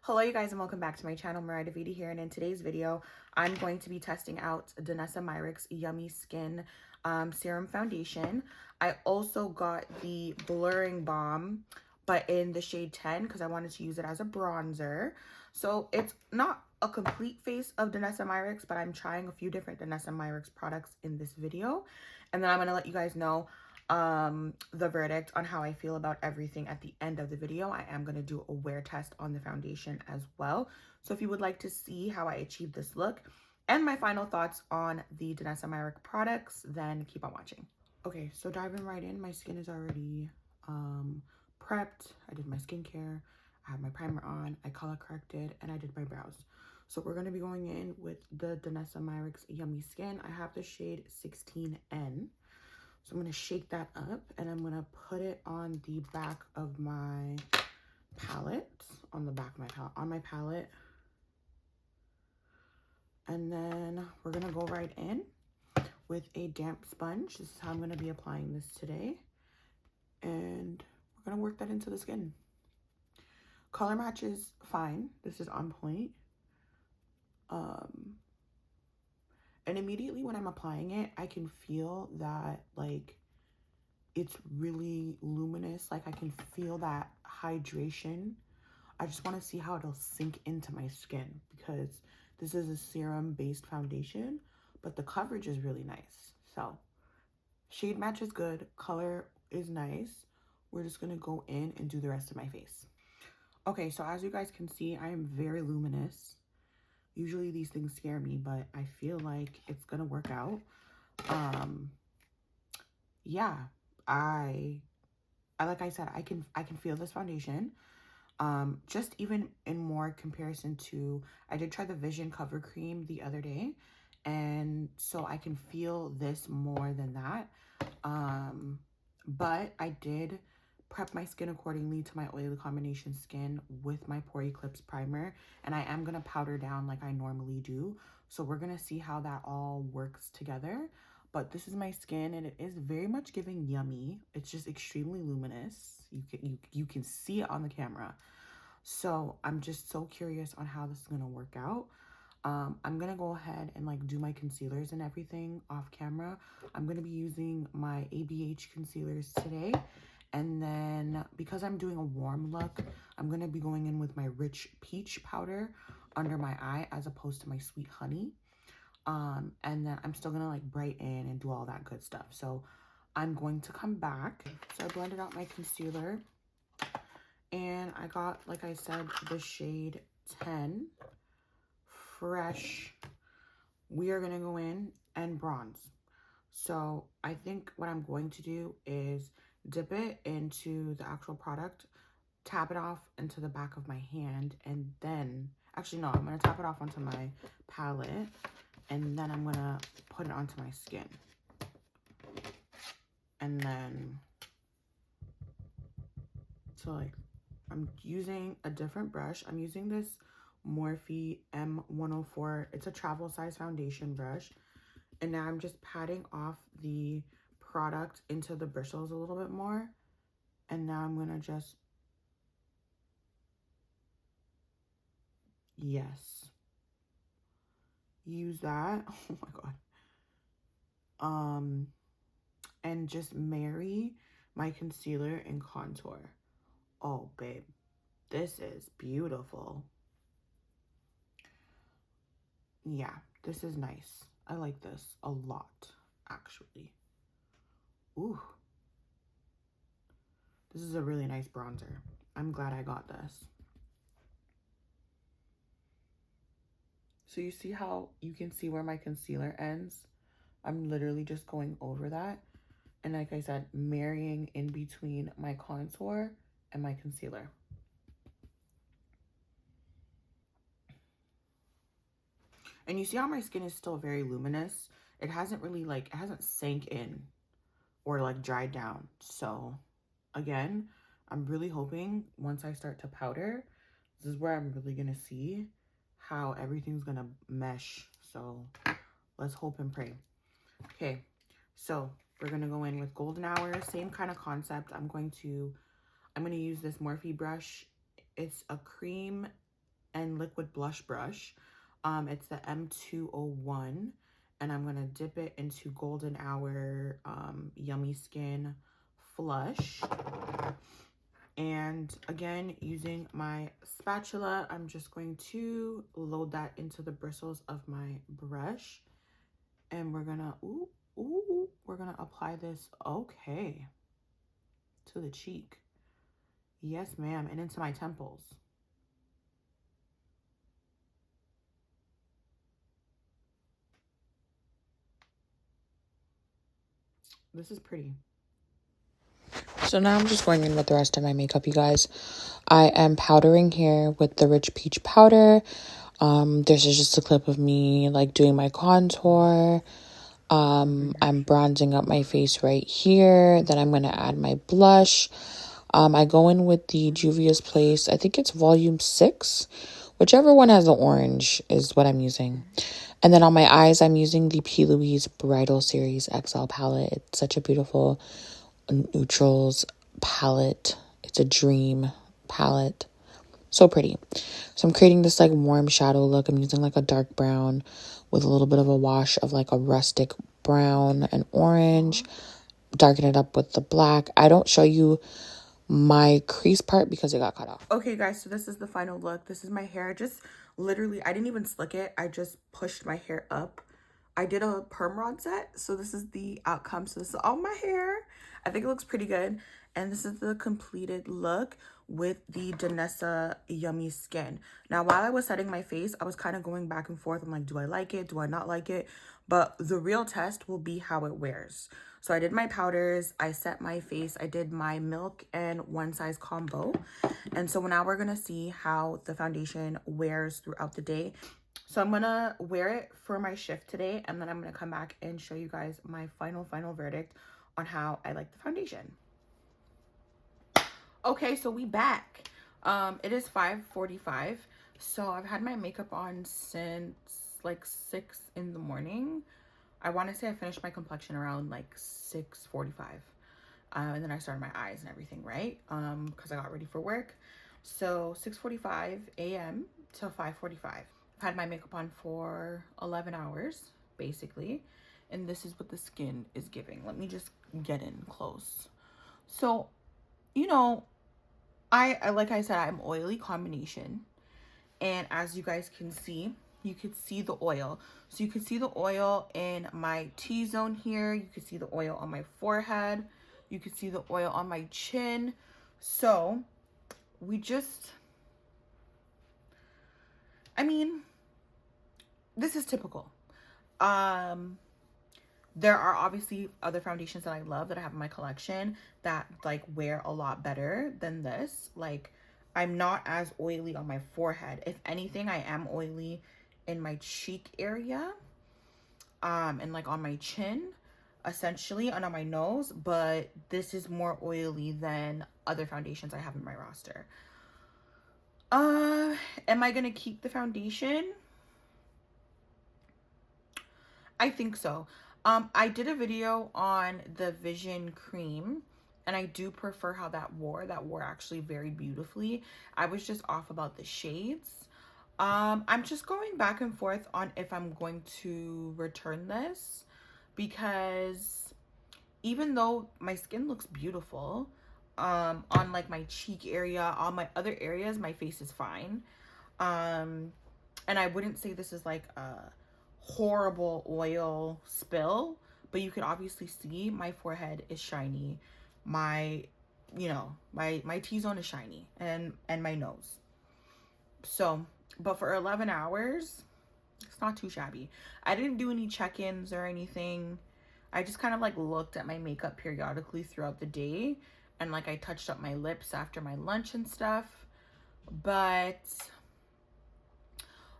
Hello you guys and welcome back to my channel. Moorea here, and in today's video I'm going to be testing out Danessa Myricks Yummy Skin Serum Foundation. I also got the Blurring Balm but in the shade 10 because I wanted to use it as a bronzer. So it's not a complete face of Danessa Myricks, but I'm trying a few different Danessa Myricks products in this video, and then I'm going to let you guys know the verdict on how I feel about everything at the end of the video. I am going to do a wear test on the foundation as well. So if you would like to see how I achieved this look and my final thoughts on the Danessa Myricks products, then keep on watching. Okay, so diving right in, my skin is already prepped. I did my skincare, I have my primer on, I color corrected, and I did my brows. So we're going to be going in with the Danessa Myricks Yummy Skin. I have the shade 16N. So I'm going to shake that up and I'm going to put it on the back of my palette, on my palette. And then we're going to go right in with a damp sponge. This is how I'm going to be applying this today. And we're going to work that into the skin. Color match is fine. This is on point. And immediately when I'm applying it, I can feel that, like, it's really luminous. Like, I can feel that hydration. I just want to see how it'll sink into my skin because this is a serum-based foundation, but the coverage is really nice. So, shade match is good. Color is nice. We're just going to go in and do the rest of my face. Okay, so as you guys can see, I am very luminous. Usually these things scare me, but I feel like it's gonna work out. Yeah, I like I said, I can feel this foundation. Just even in more comparison to, I did try the Vision Cover Cream the other day, and so I can feel this more than that. But I did prep my skin accordingly to my oily combination skin with my Pore Eclipse primer, and I am gonna powder down like I normally do. So we're gonna see how that all works together. But this is my skin and it is very much giving yummy. It's just extremely luminous. You can see it on the camera. So I'm just so curious on how this is gonna work out. I'm gonna go ahead and like do my concealers and everything off camera. I'm gonna be using my ABH concealers today. And then because I'm doing a warm look, I'm going to be going in with my rich peach powder under my eye as opposed to my sweet honey. And then I'm still going to like brighten and do all that good stuff. So I'm going to come back. So I blended out my concealer and I got, like I said, the shade 10 Fresh. We are going to go in and bronze. So I think what I'm going to do is dip it into the actual product, tap it off into the back of my hand, and then, actually no, I'm going to tap it off onto my palette, and then I'm going to put it onto my skin. And then, so like, I'm using a different brush. I'm using this Morphe M104. It's a travel size foundation brush. And now I'm just patting off the product into the bristles a little bit more. And now I'm going to just, yes, use that. Oh my God. And just marry my concealer and contour. Oh, babe, this is beautiful. Yeah, this is nice. I like this a lot, actually. Ooh. This is a really nice bronzer. I'm glad I got this. So you see how you can see where my concealer ends? I'm literally just going over that. And like I said, marrying in between my contour and my concealer. And you see how my skin is still very luminous? It hasn't really like, it hasn't sank in or like dried down. So again, I'm really hoping once I start to powder, this is where I'm really gonna see how everything's gonna mesh. So let's hope and pray. Okay, so we're gonna go in with Golden Hour, same kind of concept. I'm gonna use this Morphe brush. It's a cream and liquid blush brush. It's the M201, and I'm gonna dip it into Golden Hour Yummy Skin Flush. And again, using my spatula, I'm just going to load that into the bristles of my brush. And we're gonna, we're gonna apply this, okay, to the cheek. Yes, ma'am, and into my temples. This is pretty. So now I'm just going in with the rest of my makeup, you guys. I am powdering here with the Rich Peach powder. This is just a clip of me like doing my contour. I'm bronzing up my face right here. Then I'm going to add my blush. I go in with the Juvias Place. I think it's volume 6. Whichever one has the orange is what I'm using. And then on my eyes, I'm using the P. Louise Bridal Series XL palette. It's such a beautiful neutrals palette. It's a dream palette. So pretty. So I'm creating this like warm shadow look. I'm using like a dark brown with a little bit of a wash of like a rustic brown and orange. Darken it up with the black. I don't show you my crease part because it got cut off. Okay, guys, so this is the final look. This is my hair. Just literally, I didn't even slick it. I just pushed my hair up. I did a perm rod set, so this is the outcome. So this is all my hair. I think it looks pretty good. And this is the completed look with the Danessa Yummy Skin. Now, while I was setting my face, I was kind of going back and forth. I'm like, do I like it? Do I not like it? But the real test will be how it wears. So I did my powders, I set my face, I did my milk and one size combo. And so now we're gonna see how the foundation wears throughout the day. So I'm gonna wear it for my shift today, and then I'm gonna come back and show you guys my final verdict on how I like the foundation. Okay, so we back. It is 5:45. So I've had my makeup on since like 6 in the morning. I want to say I finished my complexion around like 6:45. And then I started my eyes and everything, right? Because I got ready for work. So 6:45 a.m. till 5:45. I've had my makeup on for 11 hours, basically. And this is what the skin is giving. Let me just get in close. So, you know, I like I said, I'm oily combination. And as you guys can see, you could see the oil. So you can see the oil in my T-zone here. You can see the oil on my forehead. You can see the oil on my chin. So we just, I mean, this is typical. There are obviously other foundations that I love that I have in my collection that like wear a lot better than this. Like, I'm not as oily on my forehead. If anything, I am oily in my cheek area, and like on my chin, essentially, and on my nose, but this is more oily than other foundations I have in my roster. Am I gonna keep the foundation? I think so. I did a video on the Vision Cream, and I do prefer how that wore. That wore actually very beautifully. I was just off about the shades. I'm just going back and forth on if I'm going to return this, because even though my skin looks beautiful, on like my cheek area, on my other areas, my face is fine. And I wouldn't say this is like a horrible oil spill, but you can obviously see my forehead is shiny. My, you know, my T-zone is shiny, and my nose. So, but for 11 hours, it's not too shabby. I didn't do any check-ins or anything. I just kind of like looked at my makeup periodically throughout the day, and like I touched up my lips after my lunch and stuff. But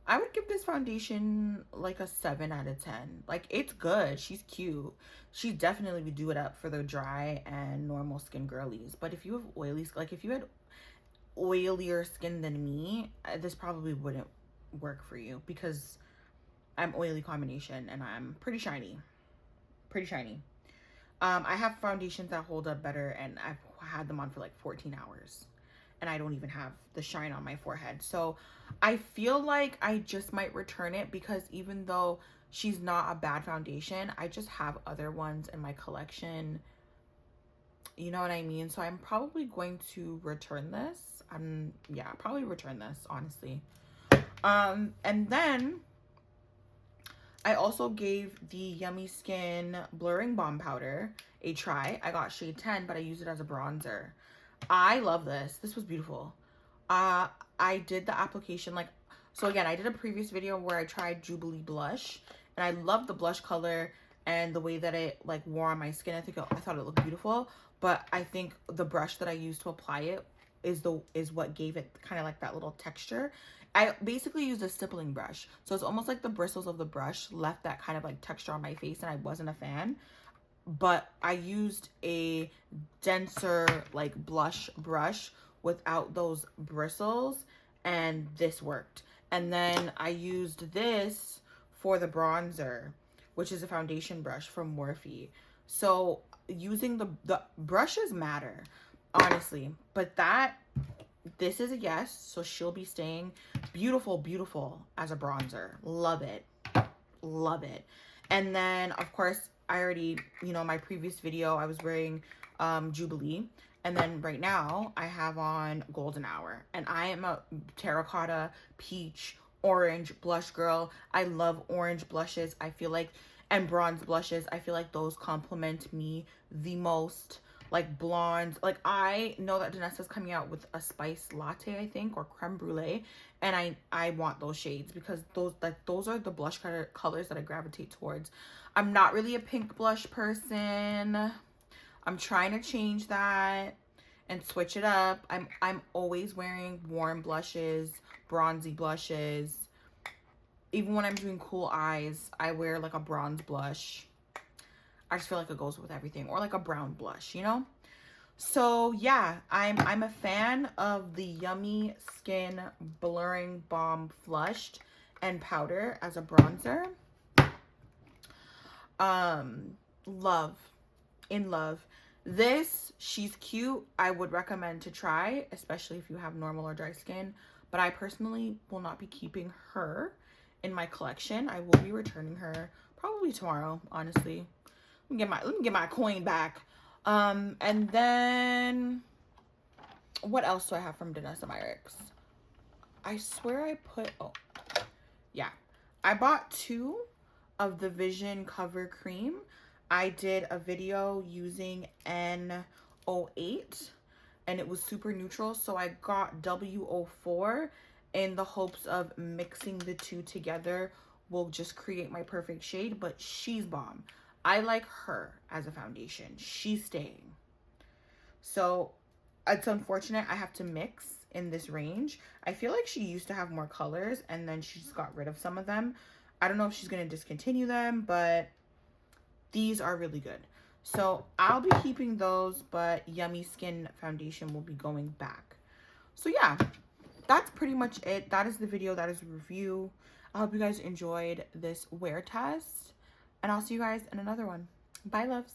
I would give this foundation like a 7 out of 10. Like, it's good. She's cute. She definitely would do it up for the dry and normal skin girlies. But if you have oily, like if you had oilier skin than me, this probably wouldn't work for you, because I'm oily combination and I'm pretty shiny. Pretty shiny. I have foundations that hold up better, and I've had them on for like 14 hours. and I don't even have the shine on my forehead. So I feel like I just might return it, because even though she's not a bad foundation, I just have other ones in my collection. You know what I mean? So I'm probably going to return this. Yeah, probably return this, honestly. And then I also gave the Yummy Skin Blurring Balm Powder a try. I got shade 10, but I used it as a bronzer. I love this. This was beautiful. I did the application like, so again, I did a previous video where I tried Jubilee blush, and I love the blush color and the way that it like wore on my skin. I thought it looked beautiful, but I think the brush that I used to apply it is what gave it kind of like that little texture. I basically used a stippling brush, so it's almost like the bristles of the brush left that kind of like texture on my face, and I wasn't a fan. But I used a denser like blush brush without those bristles, and this worked. And then I used this for the bronzer, which is a foundation brush from Morphe. So using the brushes matter, honestly, but this is a yes, so she'll be staying. Beautiful, beautiful as a bronzer. Love it. Love it. And then, of course, I already, you know, my previous video, I was wearing Jubilee. And then right now, I have on Golden Hour. And I am a terracotta, peach, orange blush girl. I love orange blushes. I feel like, and bronze blushes, I feel like those complement me the most. Like blondes, like I know that Danessa's coming out with a spice latte, I think, or creme brulee, and I want those shades, because those are the blush colors that I gravitate towards. I'm not really a pink blush person. I'm trying to change that and switch it up. I'm always wearing warm blushes, bronzy blushes. Even when I'm doing cool eyes, I wear like a bronze blush. I just feel like it goes with everything, or like a brown blush, you know? So yeah, I'm a fan of the Yummy Skin Blurring Balm Flushed and Powder as a bronzer. In love. This, she's cute. I would recommend to try, especially if you have normal or dry skin. But I personally will not be keeping her in my collection. I will be returning her probably tomorrow, honestly. Let me get my coin back. And then what else do I have from Danessa Myricks? I swear I put, oh yeah, I bought 2 of the Vision Cover Cream. I did a video using N08 and it was super neutral, so I got W04 in the hopes of mixing the 2 together will just create my perfect shade. But she's bomb. I like her as a foundation. She's staying. So it's unfortunate I have to mix in this range. I feel like she used to have more colors and then she just got rid of some of them. I don't know if she's going to discontinue them, but these are really good. So I'll be keeping those, but Yummy Skin foundation will be going back. So yeah, that's pretty much it. That is the video. That is the review. I hope you guys enjoyed this wear test. And I'll see you guys in another one. Bye, loves.